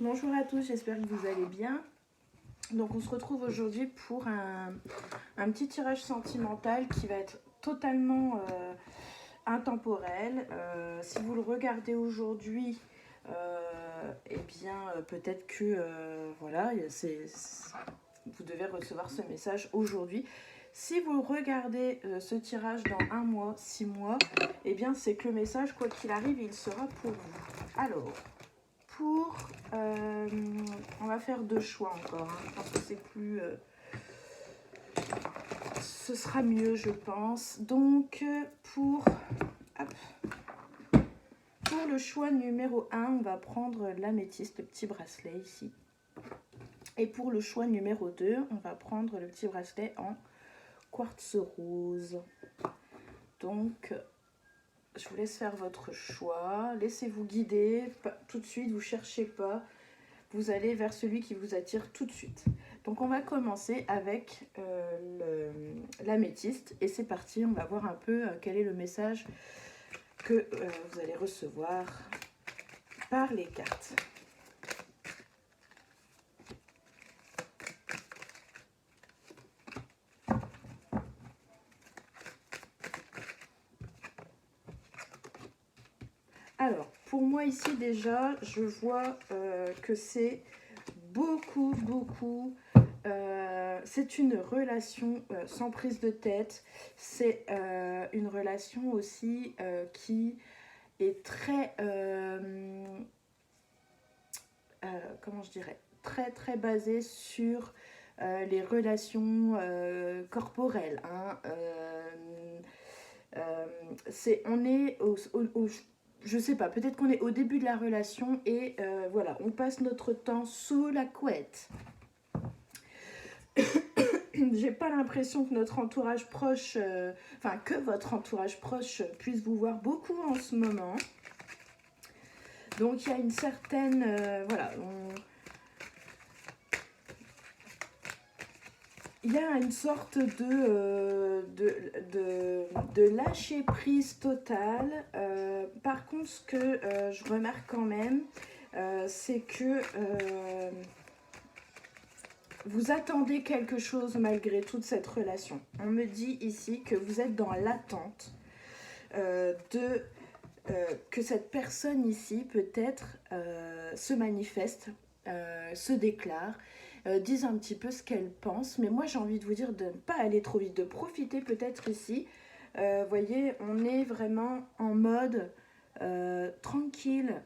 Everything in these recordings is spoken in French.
Bonjour à tous, j'espère que vous allez bien. Donc on se retrouve aujourd'hui pour un petit tirage sentimental qui va être totalement intemporel. Si vous le regardez aujourd'hui, eh bien peut-être que voilà, vous devez recevoir ce message aujourd'hui. Si vous regardez ce tirage dans 1 mois, 6 mois, eh bien c'est que le message, quoi qu'il arrive, il sera pour vous. Alors, on va faire 2 choix encore, hein. Je pense que c'est plus... ce sera mieux, je pense. Donc, pour le choix numéro 1, on va prendre l'améthyste, le petit bracelet ici. Et pour le choix numéro 2, on va prendre le petit bracelet en quartz rose. Donc, je vous laisse faire votre choix. Laissez-vous guider. Tout de suite, vous ne cherchez pas. Vous allez vers celui qui vous attire tout de suite. Donc on va commencer avec l'améthyste. Et c'est parti, on va voir un peu quel est le message que vous allez recevoir par les cartes. Alors, pour moi ici déjà, je vois que c'est beaucoup, c'est une relation sans prise de tête. C'est une relation aussi qui est très, comment je dirais, très basée sur les relations corporelles. Hein. On est je sais pas, peut-être qu'on est au début de la relation et voilà, on passe notre temps sous la couette. J'ai pas l'impression que notre entourage proche, que votre entourage proche puisse vous voir beaucoup en ce moment. Donc il y a une certaine, voilà, il y a une sorte de lâcher prise totale. Par contre, ce que je remarque quand même, c'est que vous attendez quelque chose malgré toute cette relation. On me dit ici que vous êtes dans l'attente que cette personne ici peut-être se manifeste, se déclare, dise un petit peu ce qu'elle pense. Mais moi j'ai envie de vous dire de ne pas aller trop vite, de profiter peut-être ici. Voyez, on est vraiment en mode tranquille,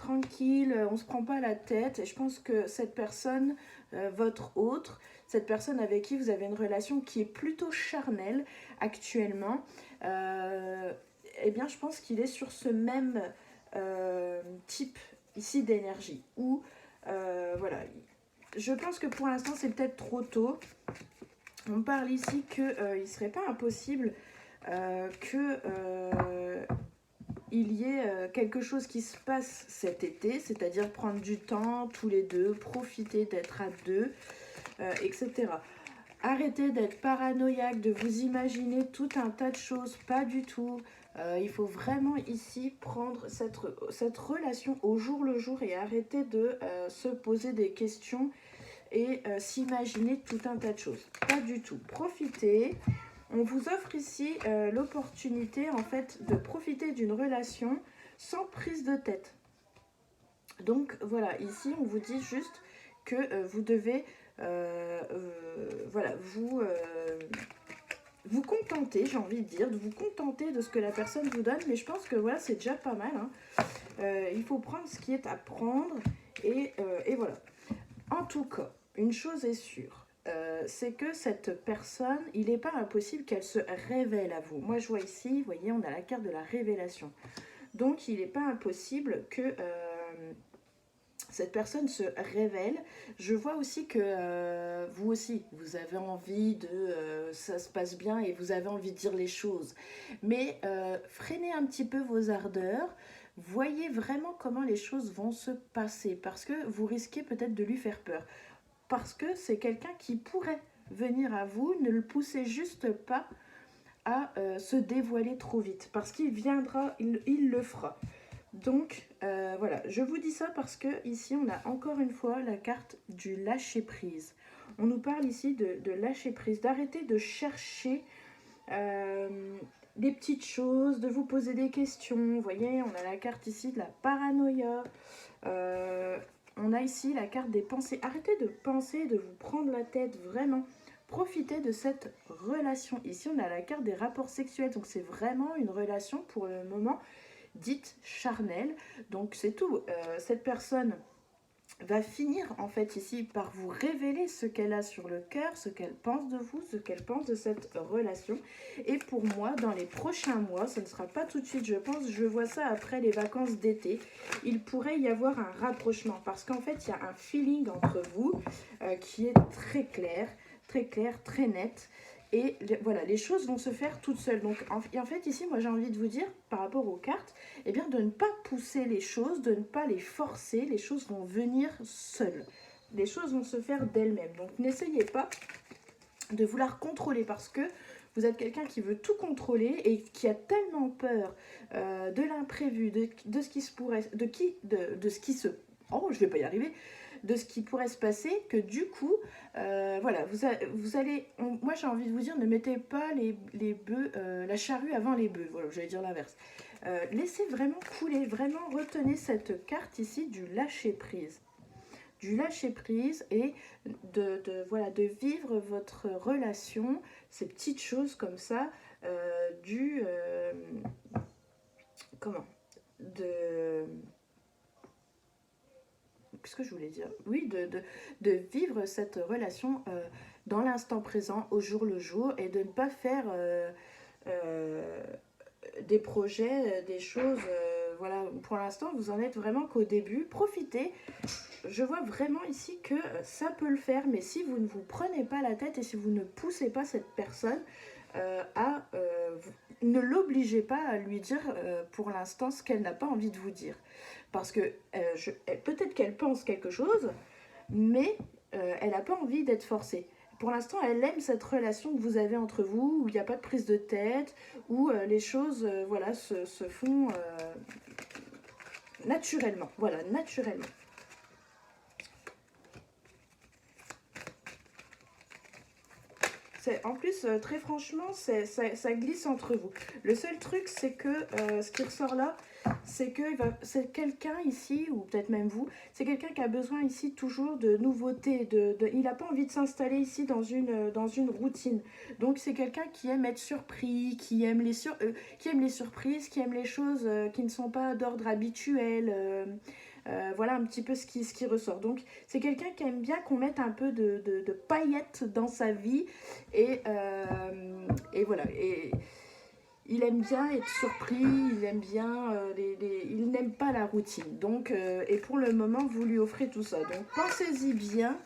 on ne se prend pas la tête. Et je pense que cette personne, votre autre, cette personne avec qui vous avez une relation qui est plutôt charnelle actuellement, eh bien je pense qu'il est sur ce même type ici d'énergie. Où, voilà, je pense que pour l'instant c'est peut-être trop tôt. On parle ici qu'il ne serait pas impossible il y ait quelque chose qui se passe cet été, c'est-à-dire prendre du temps tous les deux, profiter d'être à deux, etc. Arrêtez d'être paranoïaque, de vous imaginer tout un tas de choses, pas du tout. Il faut vraiment ici prendre cette relation au jour le jour et arrêter de se poser des questions et s'imaginer tout un tas de choses. Pas du tout. Profitez. On vous offre ici l'opportunité en fait de profiter d'une relation sans prise de tête. Donc voilà, ici on vous dit juste que vous devez voilà, vous contenter, j'ai envie de dire, de vous contenter de ce que la personne vous donne, mais je pense que voilà, c'est déjà pas mal. Hein. Il faut prendre ce qui est à prendre et voilà. En tout cas, une chose est sûre, c'est que cette personne, il n'est pas impossible qu'elle se révèle à vous. Moi, je vois ici, vous voyez, on a la carte de la révélation. Donc, il n'est pas impossible que cette personne se révèle. Je vois aussi que vous aussi, vous avez envie de... ça se passe bien et vous avez envie de dire les choses. Mais freinez un petit peu vos ardeurs. Voyez vraiment comment les choses vont se passer. Parce que vous risquez peut-être de lui faire peur. Parce que c'est quelqu'un qui pourrait venir à vous. Ne le poussez juste pas à se dévoiler trop vite. Parce qu'il viendra, il le fera. Donc, Voilà, je vous dis ça parce que ici on a encore une fois la carte du lâcher prise. On nous parle ici de lâcher prise, d'arrêter de chercher des petites choses, de vous poser des questions. Vous voyez, on a la carte ici de la paranoïa. On a ici la carte des pensées. Arrêtez de penser, de vous prendre la tête, vraiment. Profitez de cette relation. Ici, on a la carte des rapports sexuels. Donc, c'est vraiment une relation pour le moment dite charnelle. Donc, c'est tout. Cette personne va finir en fait ici par vous révéler ce qu'elle a sur le cœur, ce qu'elle pense de vous, ce qu'elle pense de cette relation. Et pour moi, dans les prochains mois, ce ne sera pas tout de suite, je pense, je vois ça après les vacances d'été, il pourrait y avoir un rapprochement parce qu'en fait, il y a un feeling entre vous qui est très clair, très net. Et voilà, les choses vont se faire toutes seules. Donc, en fait, ici, moi, j'ai envie de vous dire, par rapport aux cartes, eh bien, de ne pas pousser les choses, de ne pas les forcer. Les choses vont venir seules. Les choses vont se faire d'elles-mêmes. Donc, n'essayez pas de vouloir contrôler parce que vous êtes quelqu'un qui veut tout contrôler et qui a tellement peur de l'imprévu, de ce qui se pourrait, de ce qui se... Oh, je vais pas y arriver, de ce qui pourrait se passer, que du coup, voilà, vous allez... moi, j'ai envie de vous dire, ne mettez pas les bœufs, la charrue avant les bœufs. Voilà, j'allais dire l'inverse. Laissez vraiment couler, vraiment retenez cette carte ici du lâcher-prise. Du lâcher-prise et voilà, de vivre votre relation, ces petites choses comme ça, comment qu'est-ce que je voulais dire? Oui, de vivre cette relation dans l'instant présent, au jour le jour, et de ne pas faire euh, des projets, des choses. Voilà, pour l'instant, vous en êtes vraiment qu'au début. Profitez. Je vois vraiment ici que ça peut le faire, mais si vous ne vous prenez pas la tête et si vous ne poussez pas cette personne ne l'obligez pas à lui dire pour l'instant ce qu'elle n'a pas envie de vous dire. Parce que peut-être qu'elle pense quelque chose, mais elle n'a pas envie d'être forcée. Pour l'instant, elle aime cette relation que vous avez entre vous, où il n'y a pas de prise de tête, où les choses voilà, se font naturellement. Voilà, naturellement. En plus, très franchement, ça glisse entre vous. Le seul truc, c'est que ce qui ressort là, c'est que c'est quelqu'un ici, ou peut-être même vous, c'est quelqu'un qui a besoin ici toujours de nouveautés. Il n'a pas envie de s'installer ici dans une routine. Donc c'est quelqu'un qui aime être surpris, qui aime les surprises, qui aime les choses qui ne sont pas d'ordre habituel. Voilà un petit peu ce qui ressort. Donc c'est quelqu'un qui aime bien qu'on mette un peu de paillettes dans sa vie et voilà. Et il aime bien être surpris, il aime bien, il n'aime pas la routine. Donc, et pour le moment, vous lui offrez tout ça. Donc pensez-y bien,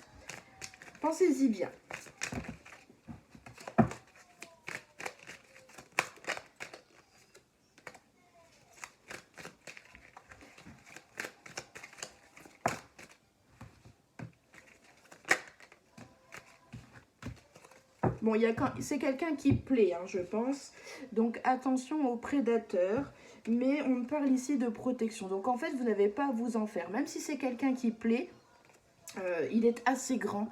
pensez-y bien. Bon, c'est quelqu'un qui plaît, hein, je pense. Donc, attention aux prédateurs. Mais on parle ici de protection. Donc, en fait, vous n'avez pas à vous en faire. Même si c'est quelqu'un qui plaît, il est assez grand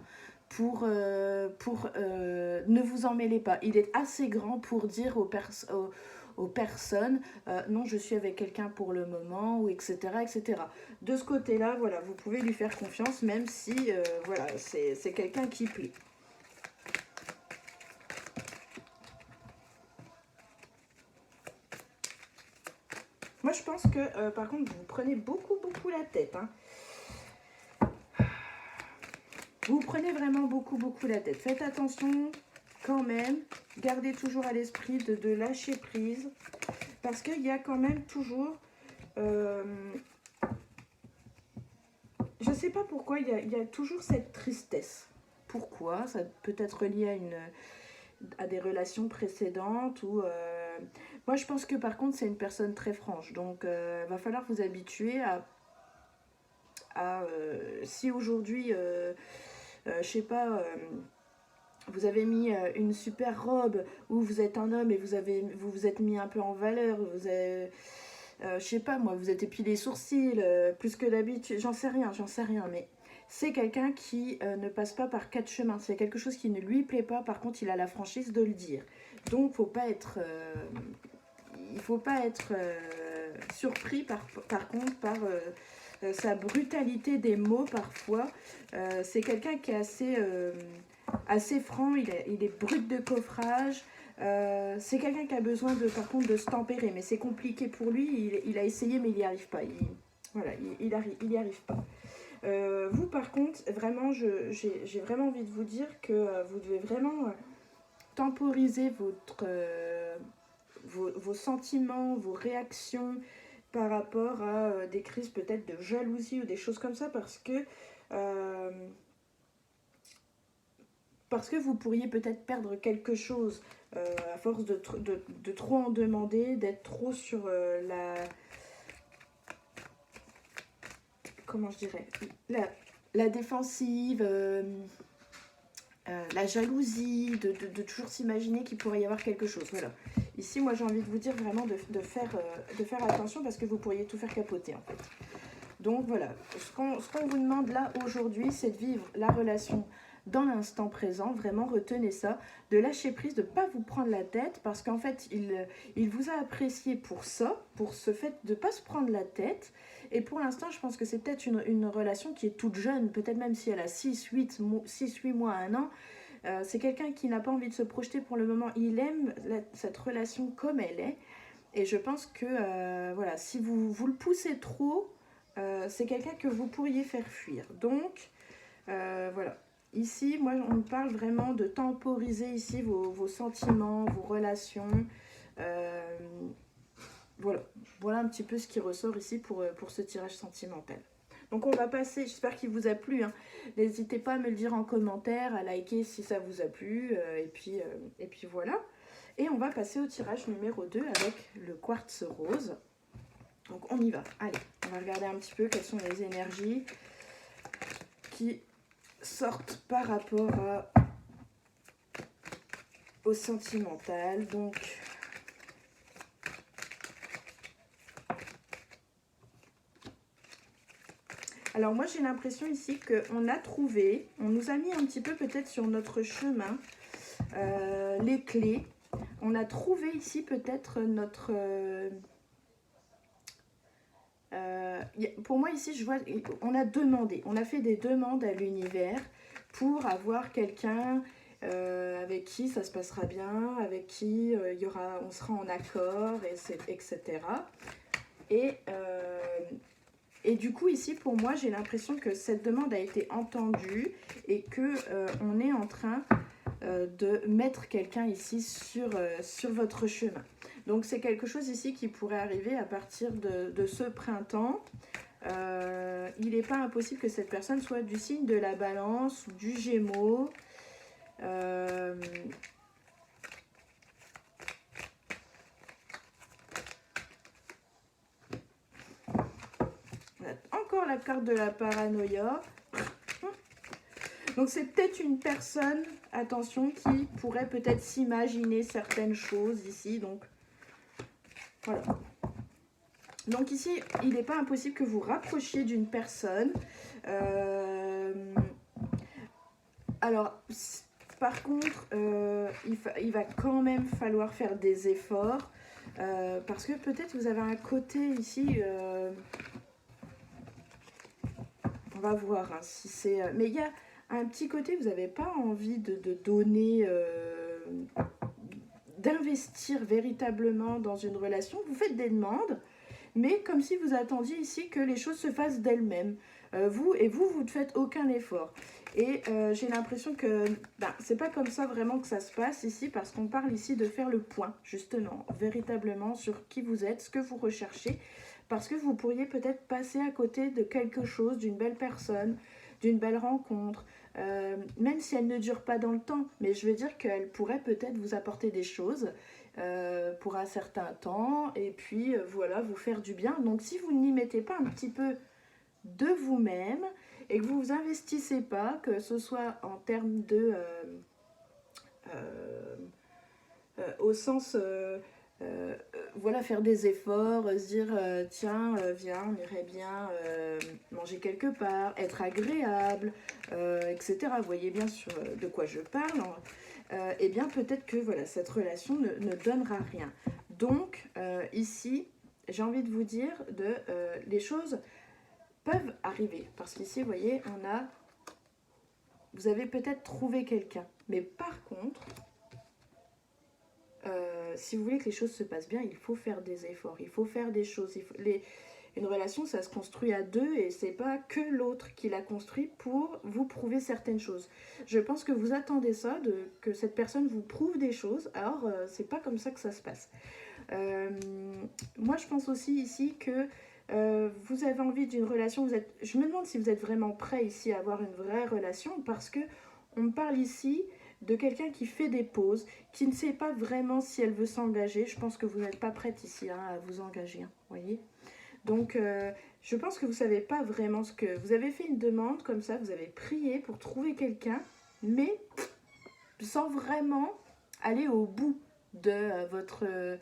pour ne vous en mêlez pas. Il est assez grand pour dire aux personnes non, je suis avec quelqu'un pour le moment, ou etc. etc. De ce côté-là, voilà, vous pouvez lui faire confiance, même si voilà, c'est quelqu'un qui plaît. Moi, je pense que, par contre, vous prenez beaucoup la tête. Hein. Vous prenez vraiment beaucoup la tête. Faites attention quand même. Gardez toujours à l'esprit de lâcher prise. Parce qu'il y a quand même toujours... je ne sais pas pourquoi, il y a toujours cette tristesse. Pourquoi? Ça peut être lié à des relations précédentes ou... Moi, je pense que par contre, c'est une personne très franche. Donc, va falloir vous habituer si aujourd'hui, je sais pas, vous avez mis une super robe ou vous êtes un homme et vous vous êtes mis un peu en valeur, je sais pas moi, vous êtes épilé les sourcils plus que d'habitude, j'en sais rien, mais c'est quelqu'un qui ne passe pas par quatre chemins. C'est quelque chose qui ne lui plaît pas, par contre il a la franchise de le dire. Donc il faut pas être surpris par contre par sa brutalité des mots parfois. C'est quelqu'un qui est assez franc, il est brut de coffrage. C'est quelqu'un qui a besoin par contre de se tempérer, mais c'est compliqué pour lui. Il a essayé, mais il n'y arrive pas. Voilà, il y arrive pas. Vous, par contre, vraiment, j'ai vraiment envie de vous dire que vous devez vraiment temporiser vos sentiments, vos réactions par rapport à des crises peut-être de jalousie ou des choses comme ça, euh, parce que vous pourriez peut-être perdre quelque chose à force de trop en demander, d'être trop sur comment je dirais, la défensive, la jalousie, de toujours s'imaginer qu'il pourrait y avoir quelque chose. Voilà. Ici, moi, j'ai envie de vous dire vraiment de faire attention parce que vous pourriez tout faire capoter, en fait. Donc, voilà. Ce qu'on vous demande là, aujourd'hui, c'est de vivre la relation dans l'instant présent. Vraiment, retenez ça. De lâcher prise, de ne pas vous prendre la tête parce qu'en fait, il vous a apprécié pour ça, pour ce fait de ne pas se prendre la tête. Et pour l'instant, je pense que c'est peut-être une relation qui est toute jeune, peut-être même si elle a 6-8 mois, 1 an. C'est quelqu'un qui n'a pas envie de se projeter pour le moment. Il aime cette relation comme elle est. Et je pense que voilà, si vous le poussez trop, c'est quelqu'un que vous pourriez faire fuir. Donc, voilà. Ici, moi, on me parle vraiment de temporiser ici vos sentiments, vos relations. Voilà un petit peu ce qui ressort ici pour ce tirage sentimental. Donc on va passer, j'espère qu'il vous a plu. Hein. N'hésitez pas à me le dire en commentaire, à liker si ça vous a plu. Et puis voilà. Et on va passer au tirage numéro 2 avec le quartz rose. Donc on y va. Allez, on va regarder un petit peu quelles sont les énergies qui sortent par rapport au sentimental. Donc... Alors moi j'ai l'impression ici qu'on a trouvé, on nous a mis un petit peu peut-être sur notre chemin les clés. On a trouvé ici peut-être notre... pour moi ici je vois, on a fait des demandes à l'univers pour avoir quelqu'un avec qui ça se passera bien, avec qui on sera en accord, etc. Et du coup, ici, pour moi, j'ai l'impression que cette demande a été entendue et qu'on est en train de mettre quelqu'un ici sur votre chemin. Donc, c'est quelque chose ici qui pourrait arriver à partir de ce printemps. Il n'est pas impossible que cette personne soit du signe de la Balance ou du Gémeaux. Encore la carte de la paranoïa. Donc c'est peut-être une personne, attention, qui pourrait peut-être s'imaginer certaines choses ici. Donc voilà. Donc ici, il n'est pas impossible que vous rapprochiez d'une personne. Alors, par contre, il va quand même falloir faire des efforts. Parce que peut-être vous avez un côté ici... on va voir hein, si c'est... mais il y a un petit côté, vous n'avez pas envie de donner... d'investir véritablement dans une relation. Vous faites des demandes, mais comme si vous attendiez ici que les choses se fassent d'elles-mêmes. Vous ne faites aucun effort. Et j'ai l'impression que c'est pas comme ça vraiment que ça se passe ici, parce qu'on parle ici de faire le point, justement, véritablement sur qui vous êtes, ce que vous recherchez, parce que vous pourriez peut-être passer à côté de quelque chose, d'une belle personne, d'une belle rencontre, même si elle ne dure pas dans le temps, mais je veux dire qu'elle pourrait peut-être vous apporter des choses pour un certain temps, et puis voilà, vous faire du bien. Donc si vous n'y mettez pas un petit peu de vous-même, et que vous vous investissez pas, que ce soit en termes de... au sens voilà, faire des efforts, se dire tiens, viens, on irait bien manger quelque part, être agréable, etc. Vous voyez bien sur de quoi je parle. Et bien peut-être que voilà, cette relation ne donnera rien. Donc ici, j'ai envie de vous dire les choses peuvent arriver. Parce qu'ici, vous voyez, vous avez peut-être trouvé quelqu'un. Mais par contre, si vous voulez que les choses se passent bien, il faut faire des efforts, il faut faire des choses. Une relation, ça se construit à deux et c'est pas que l'autre qui l'a construit pour vous prouver certaines choses. Je pense que vous attendez ça, que cette personne vous prouve des choses, alors c'est pas comme ça que ça se passe. Moi, je pense aussi ici que vous avez envie d'une relation, je me demande si vous êtes vraiment prêt ici à avoir une vraie relation parce que on me parle ici de quelqu'un qui fait des pauses, qui ne sait pas vraiment si elle veut s'engager. Je pense que vous n'êtes pas prête ici à vous engager, voyez. Donc, je pense que vous ne savez pas vraiment ce que... Vous avez fait une demande comme ça, vous avez prié pour trouver quelqu'un, mais sans vraiment aller au bout de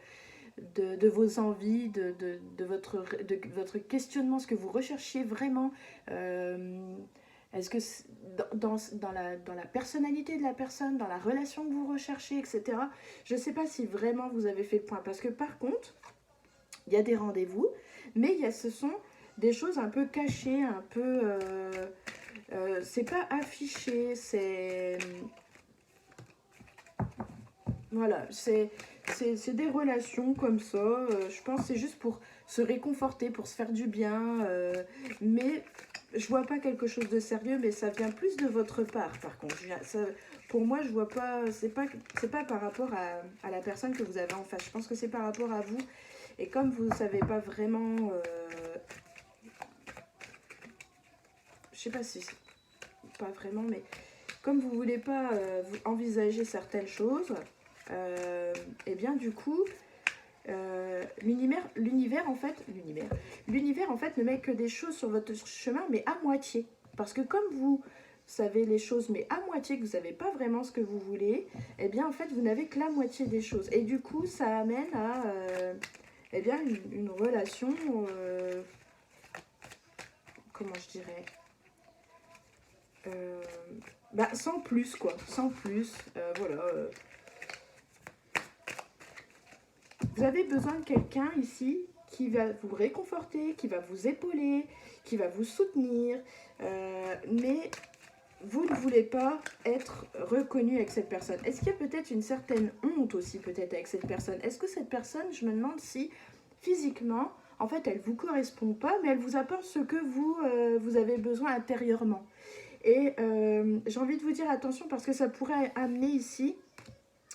de vos envies, de votre questionnement, ce que vous recherchiez vraiment. Est-ce que dans la personnalité de la personne, dans la relation que vous recherchez, etc. Je ne sais pas si vraiment vous avez fait le point. Parce que par contre, il y a des rendez-vous, mais ce sont des choses un peu cachées, un peu... c'est pas affiché, c'est... Voilà, c'est des relations comme ça. Je pense que c'est juste pour se réconforter, pour se faire du bien. Mais je vois pas quelque chose de sérieux, mais ça vient plus de votre part, par contre. Pour moi, je vois pas... C'est pas par rapport à la personne que vous avez en face. Je pense que c'est par rapport à vous. Et comme vous ne savez pas vraiment... je sais pas si... Pas vraiment, mais... Comme vous voulez pas envisager certaines choses... et bien du coup l'univers en fait ne met que des choses sur votre chemin mais à moitié parce que comme vous savez les choses mais à moitié, que vous savez pas vraiment ce que vous voulez, et bien en fait vous n'avez que la moitié des choses et du coup ça amène à eh bien une relation comment je dirais sans plus quoi, sans plus voilà. Vous avez besoin de quelqu'un ici qui va vous réconforter, qui va vous épauler, qui va vous soutenir, mais vous ne voulez pas être reconnu avec cette personne. Est-ce qu'il y a peut-être une certaine honte aussi peut-être avec cette personne? Est-ce que cette personne, je me demande si physiquement, en fait, elle ne vous correspond pas, mais elle vous apporte ce que vous avez besoin intérieurement. Et j'ai envie de vous dire attention parce que ça pourrait amener ici...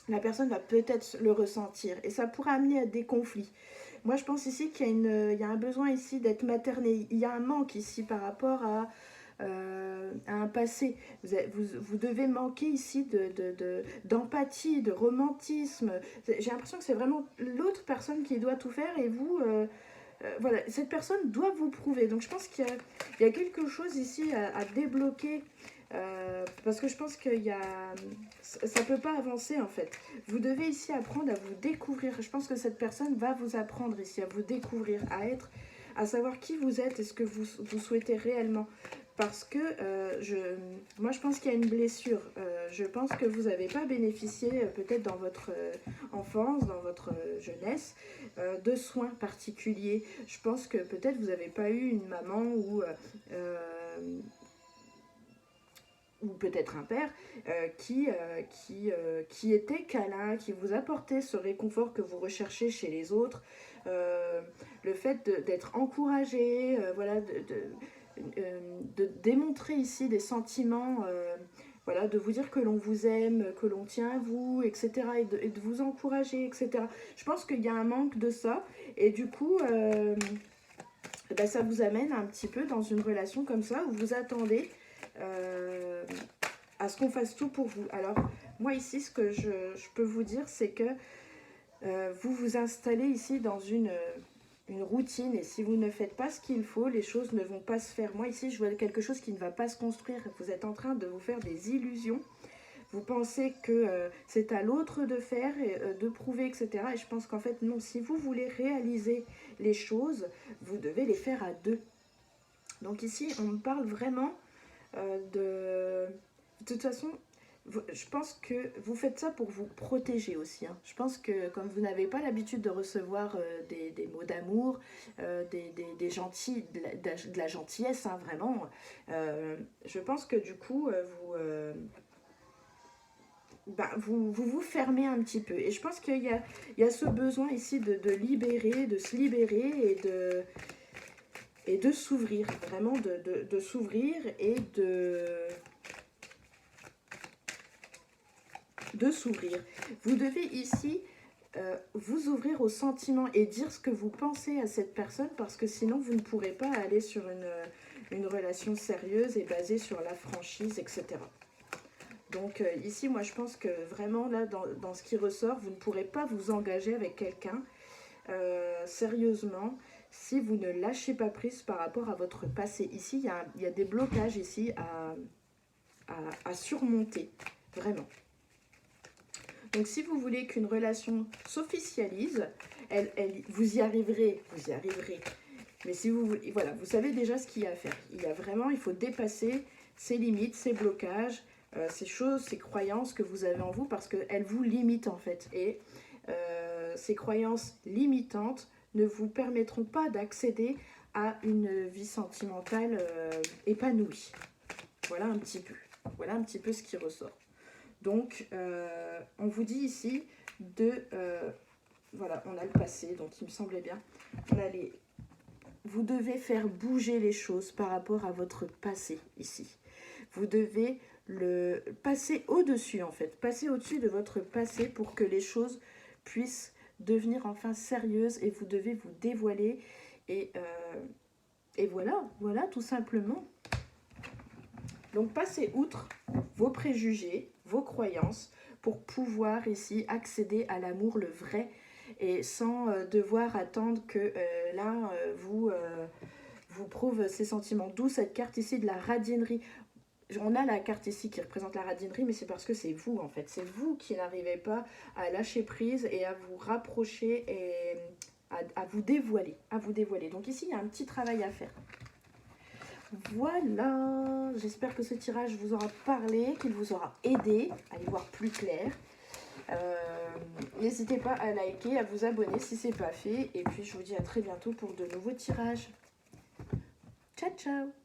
La personne va peut-être le ressentir et ça pourrait amener à des conflits. Moi, je pense ici qu'il y a un besoin ici d'être materné. Il y a un manque ici par rapport à un passé. Vous devez manquer ici d'empathie, de romantisme. J'ai l'impression que c'est vraiment l'autre personne qui doit tout faire et vous... voilà, cette personne doit vous prouver. Donc je pense qu'il y a quelque chose ici à débloquer. Parce que je pense qu'il y a... Ça ne peut pas avancer en fait. Vous devez ici apprendre à vous découvrir. Je pense que cette personne va vous apprendre ici à vous découvrir, à savoir qui vous êtes et ce que vous souhaitez réellement. Parce que moi je pense qu'il y a une blessure. Je pense que vous n'avez pas bénéficié peut-être dans votre enfance, dans votre jeunesse, de soins particuliers. Je pense que peut-être vous n'avez pas eu une maman ou peut-être un père qui était câlin, qui vous apportait ce réconfort que vous recherchez chez les autres, le fait d'être encouragé, voilà, de démontrer ici des sentiments, voilà, de vous dire que l'on vous aime, que l'on tient à vous, etc., et de vous encourager, etc. Je pense qu'il y a un manque de ça, et du coup... ça vous amène un petit peu dans une relation comme ça où vous attendez à ce qu'on fasse tout pour vous. Alors, moi ici, ce que je peux vous dire, c'est que vous vous installez ici dans une routine et si vous ne faites pas ce qu'il faut, les choses ne vont pas se faire. Moi ici, je vois quelque chose qui ne va pas se construire. Vous êtes en train de vous faire des illusions. vous pensez que c'est à l'autre de faire, et, de prouver, etc. Et je pense qu'en fait, non, si vous voulez réaliser les choses, vous devez les faire à deux. Donc ici, on me parle vraiment de... De toute façon, je pense que vous faites ça pour vous protéger aussi. Hein. Je pense que comme vous n'avez pas l'habitude de recevoir des mots d'amour, des gentils, de la gentillesse, hein, vraiment, je pense que du coup, vous fermez un petit peu. Et je pense qu'il y a ce besoin ici de libérer, de se libérer et de s'ouvrir, vraiment de s'ouvrir et de s'ouvrir. Vous devez ici vous ouvrir aux sentiments et dire ce que vous pensez à cette personne parce que sinon vous ne pourrez pas aller sur une relation sérieuse et basée sur la franchise, etc. Donc ici, moi je pense que vraiment là, dans ce qui ressort, vous ne pourrez pas vous engager avec quelqu'un sérieusement si vous ne lâchez pas prise par rapport à votre passé. Ici, il y a des blocages ici à surmonter, vraiment. Donc si vous voulez qu'une relation s'officialise, vous y arriverez, vous y arriverez. Mais si vous, voilà, vous savez déjà ce qu'il y a à faire. Il faut dépasser ces limites, ces blocages, ces choses, ces croyances que vous avez en vous parce qu'elles vous limitent en fait. Et ces croyances limitantes ne vous permettront pas d'accéder à une vie sentimentale épanouie. Voilà un petit peu. Voilà un petit peu ce qui ressort. Donc, on vous dit ici voilà, on a le passé, donc il me semblait bien. Vous devez faire bouger les choses par rapport à votre passé ici. Vous devez le passer au-dessus en fait, passer au-dessus de votre passé pour que les choses puissent devenir enfin sérieuses et vous devez vous dévoiler et voilà tout simplement. Donc passez outre vos préjugés, vos croyances pour pouvoir ici accéder à l'amour le vrai et sans devoir attendre que l'un vous prouve ses sentiments. D'où cette carte ici de la radinerie. On a la carte ici qui représente la radinerie, mais c'est parce que c'est vous en fait. C'est vous qui n'arrivez pas à lâcher prise et à vous rapprocher et à vous dévoiler. Donc ici, il y a un petit travail à faire. Voilà, j'espère que ce tirage vous aura parlé, qu'il vous aura aidé à y voir plus clair. N'hésitez pas à liker, à vous abonner si ce n'est pas fait. Et puis je vous dis à très bientôt pour de nouveaux tirages. Ciao, ciao!